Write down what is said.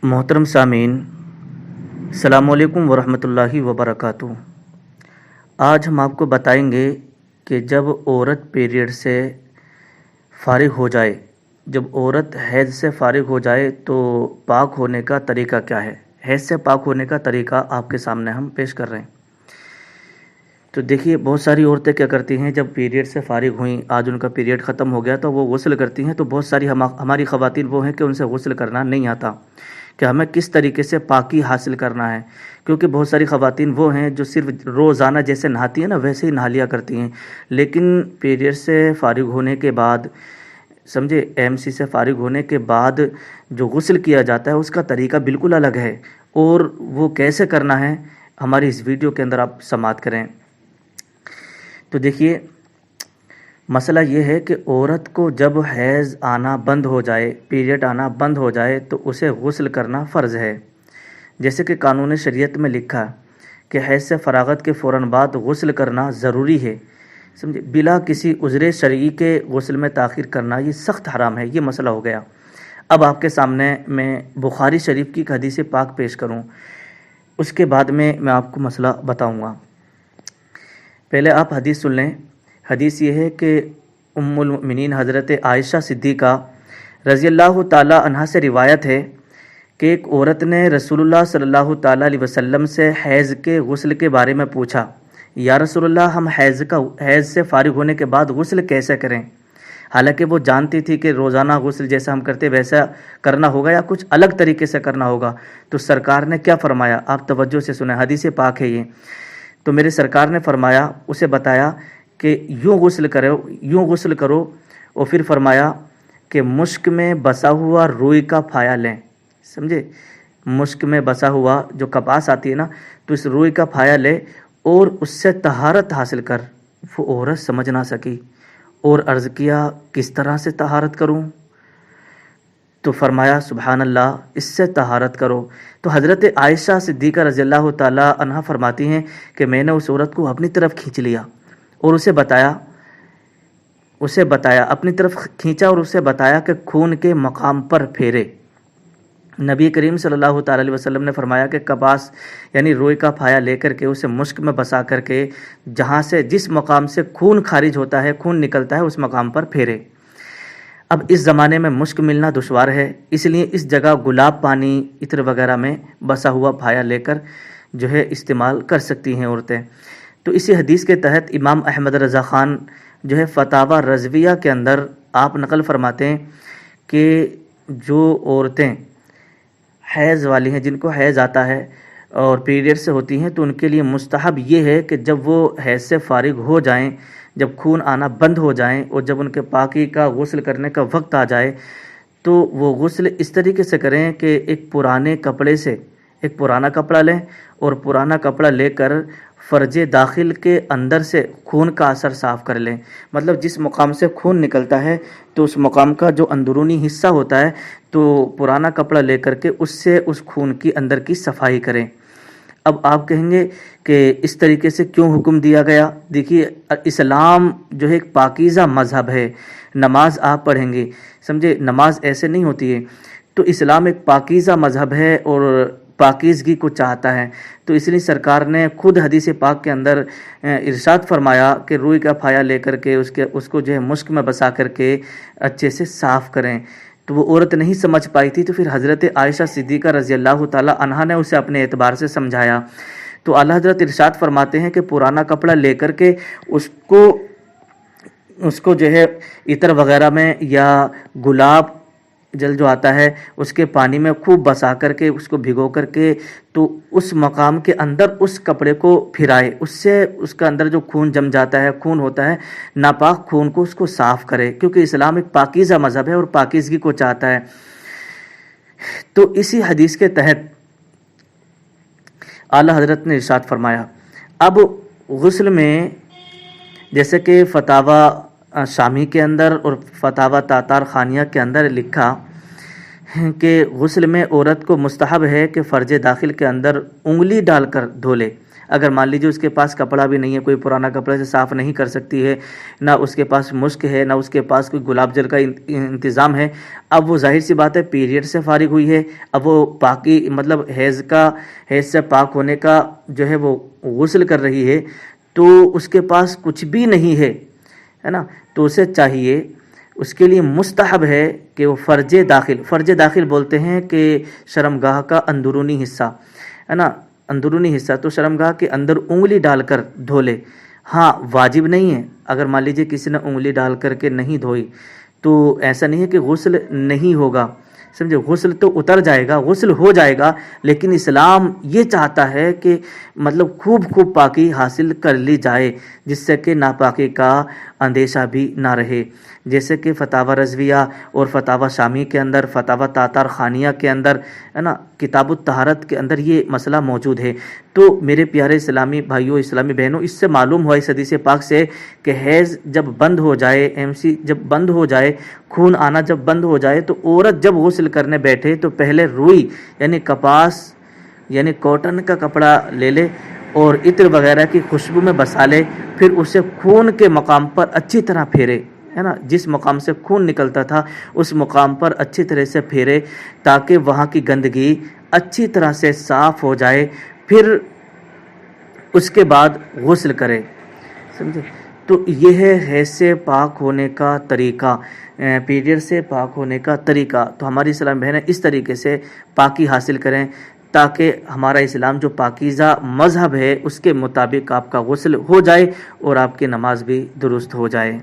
محترم سامعین، السلام علیکم ورحمۃ اللہ وبرکاتہ۔ آج ہم آپ کو بتائیں گے کہ جب عورت پیریڈ سے فارغ ہو جائے، جب عورت حیض سے فارغ ہو جائے تو پاک ہونے کا طریقہ کیا ہے۔ حیض سے پاک ہونے کا طریقہ آپ کے سامنے ہم پیش کر رہے ہیں۔ تو دیکھیے، بہت ساری عورتیں کیا کرتی ہیں، جب پیریڈ سے فارغ ہوئیں، آج ان کا پیریڈ ختم ہو گیا تو وہ غسل کرتی ہیں۔ تو بہت ساری ہماری خواتین وہ ہیں کہ ان سے غسل کرنا نہیں آتا کہ ہمیں کس طریقے سے پاکی حاصل کرنا ہے، کیونکہ بہت ساری خواتین وہ ہیں جو صرف روزانہ جیسے نہاتی ہیں نا ویسے ہی نہا لیا کرتی ہیں، لیکن پیریڈ سے فارغ ہونے کے بعد، سمجھے، ایم سی سے فارغ ہونے کے بعد جو غسل کیا جاتا ہے اس کا طریقہ بالکل الگ ہے، اور وہ کیسے کرنا ہے ہماری اس ویڈیو کے اندر آپ سماعت کریں۔ تو دیکھیے، مسئلہ یہ ہے کہ عورت کو جب حیض آنا بند ہو جائے، پیریڈ آنا بند ہو جائے تو اسے غسل کرنا فرض ہے، جیسے کہ قانون شریعت میں لکھا کہ حیض سے فراغت کے فوراً بعد غسل کرنا ضروری ہے، سمجھے، بلا کسی عذر شرعی کے غسل میں تاخیر کرنا یہ سخت حرام ہے۔ یہ مسئلہ ہو گیا۔ اب آپ کے سامنے میں بخاری شریف کی ایک حدیث پاک پیش کروں، اس کے بعد میں آپ کو مسئلہ بتاؤں گا۔ پہلے آپ حدیث سن لیں۔ حدیث یہ ہے کہ ام المؤمنین حضرت عائشہ صدیقہ رضی اللہ تعالی عنہا سے روایت ہے کہ ایک عورت نے رسول اللہ صلی اللہ تعالی علیہ وسلم سے حیض کے غسل کے بارے میں پوچھا، یا رسول اللہ، ہم حیض سے فارغ ہونے کے بعد غسل کیسے کریں؟ حالانکہ وہ جانتی تھی کہ روزانہ غسل جیسا ہم کرتے ویسا کرنا ہوگا یا کچھ الگ طریقے سے کرنا ہوگا۔ تو سرکار نے کیا فرمایا، آپ توجہ سے سنیں، حدیث پاک ہے یہ۔ تو میرے سرکار نے فرمایا، اسے بتایا کہ یوں غسل کرو، اور پھر فرمایا کہ مشک میں بسا ہوا روئی کا پھایا لیں، سمجھے، مشک میں بسا ہوا جو کپاس آتی ہے نا، تو اس روئی کا پھایا لے اور اس سے طہارت حاصل کر۔ وہ عورت سمجھ نہ سکی اور عرض کیا، کس طرح سے طہارت کروں؟ تو فرمایا، سبحان اللہ، اس سے طہارت کرو۔ تو حضرت عائشہ صدیقہ رضی اللہ تعالی عنہا فرماتی ہیں کہ میں نے اس عورت کو اپنی طرف کھینچ لیا اور اسے بتایا اپنی طرف کھینچا اور اسے بتایا کہ خون کے مقام پر پھیرے۔ نبی کریم صلی اللہ تعالی علیہ وسلم نے فرمایا کہ کپاس یعنی روئی کا پھایا لے کر کے اسے مشک میں بسا کر کے جس مقام سے خون خارج ہوتا ہے، خون نکلتا ہے، اس مقام پر پھیرے۔ اب اس زمانے میں مشک ملنا دشوار ہے، اس لیے اس جگہ گلاب پانی، عطر وغیرہ میں بسا ہوا پھایا لے کر جو ہے استعمال کر سکتی ہیں عورتیں۔ تو اسی حدیث کے تحت امام احمد رضا خان جو ہے فتاوی رضویہ کے اندر آپ نقل فرماتے ہیں کہ جو عورتیں حیض والی ہیں، جن کو حیض آتا ہے اور پیریڈ سے ہوتی ہیں، تو ان کے لیے مستحب یہ ہے کہ جب وہ حیض سے فارغ ہو جائیں، جب خون آنا بند ہو جائیں اور جب ان کے پاکی کا غسل کرنے کا وقت آ جائے، تو وہ غسل اس طریقے سے کریں کہ ایک پرانا کپڑا لیں اور پرانا کپڑا لے کر فرج داخل کے اندر سے خون کا اثر صاف کر لیں۔ مطلب جس مقام سے خون نکلتا ہے تو اس مقام کا جو اندرونی حصہ ہوتا ہے، تو پرانا کپڑا لے کر کے اس سے اس خون کی اندر کی صفائی کریں۔ اب آپ کہیں گے کہ اس طریقے سے کیوں حکم دیا گیا؟ دیکھیے، اسلام جو ہے ایک پاکیزہ مذہب ہے۔ نماز آپ پڑھیں گے، سمجھے، نماز ایسے نہیں ہوتی ہے۔ تو اسلام ایک پاکیزہ مذہب ہے اور پاکیزگی کو چاہتا ہے، تو اس لیے سرکار نے خود حدیث پاک کے اندر ارشاد فرمایا کہ روئی کا پھایا لے کر کے اس کو جو ہے مشک میں بسا کر کے اچھے سے صاف کریں۔ تو وہ عورت نہیں سمجھ پائی تھی، تو پھر حضرت عائشہ صدیقہ رضی اللہ تعالی عنہا نے اسے اپنے اعتبار سے سمجھایا۔ تو اعلیٰ حضرت ارشاد فرماتے ہیں کہ پرانا کپڑا لے کر کے اس کو جو ہے عطر وغیرہ میں یا گلاب جل جو آتا ہے اس کے پانی میں خوب بسا کر کے اس کو بھگو کر کے تو اس مقام کے اندر اس کپڑے کو پھرائے، اس سے اس کا اندر جو خون جم جاتا ہے، خون ہوتا ہے، ناپاک خون کو اس کو صاف کرے، کیونکہ اسلام ایک پاکیزہ مذہب ہے اور پاکیزگی کو چاہتا ہے۔ تو اسی حدیث کے تحت اعلیٰ حضرت نے ارشاد فرمایا، اب غسل میں جیسے کہ فتاوی شامی کے اندر اور فتاوی تاتار خانیہ کے اندر لکھا کہ غسل میں عورت کو مستحب ہے کہ فرج داخل کے اندر انگلی ڈال کر دھو لے۔ اگر مان لیجیے اس کے پاس کپڑا بھی نہیں ہے، کوئی پرانا کپڑے سے صاف نہیں کر سکتی ہے، نہ اس کے پاس مشک ہے، نہ اس کے پاس کوئی گلاب جل کا انتظام ہے، اب وہ ظاہر سی بات ہے پیریڈ سے فارغ ہوئی ہے، اب وہ پاکی مطلب حیض سے پاک ہونے کا جو ہے وہ غسل کر رہی ہے، تو اس کے پاس کچھ بھی نہیں ہے نا، تو اسے چاہیے، اس کے لیے مستحب ہے کہ وہ فرج داخل بولتے ہیں کہ شرمگاہ کا اندرونی حصہ ہے نا، اندرونی حصہ، تو شرمگاہ کے اندر انگلی ڈال کر دھو لے۔ ہاں واجب نہیں ہے، اگر مان لیجیے کسی نے انگلی ڈال کر کے نہیں دھوئی تو ایسا نہیں ہے کہ غسل نہیں ہوگا، سمجھے، غسل تو اتر جائے گا، غسل ہو جائے گا، لیکن اسلام یہ چاہتا ہے کہ مطلب خوب پاکی حاصل کر لی جائے، جس سے کہ ناپاکی کا اندیشہ بھی نہ رہے، جیسے کہ فتاوی رضویہ اور فتاوی شامی کے اندر، فتاوی تاتار خانیہ کے اندر ہے نا، کتاب الطہارت کے اندر یہ مسئلہ موجود ہے۔ تو میرے پیارے اسلامی بھائیوں، اسلامی بہنوں، اس سے معلوم ہوا اس حدیث پاک سے کہ حیض جب بند ہو جائے، MC جب بند ہو جائے، خون آنا جب بند ہو جائے، تو عورت جب غسل کرنے بیٹھے تو پہلے روئی یعنی کپاس یعنی کاٹن کا کپڑا لے لے اور عطر وغیرہ کی خوشبو میں بسا لے، پھر اسے خون کے مقام پر اچھی طرح پھیرے، ہے نا، جس مقام سے خون نکلتا تھا اس مقام پر اچھی طرح سے پھیرے، تاکہ وہاں کی گندگی اچھی طرح سے صاف ہو جائے، پھر اس کے بعد غسل کرے، سمجھے۔ تو یہ ہے حیض سے پاک ہونے کا طریقہ، پیریڈ سے پاک ہونے کا طریقہ۔ تو ہماری اسلام بہنیں اس طریقے سے پاکی حاصل کریں تاکہ ہمارا اسلام جو پاکیزہ مذہب ہے اس کے مطابق آپ کا غسل ہو جائے اور آپ کی نماز بھی درست ہو جائے۔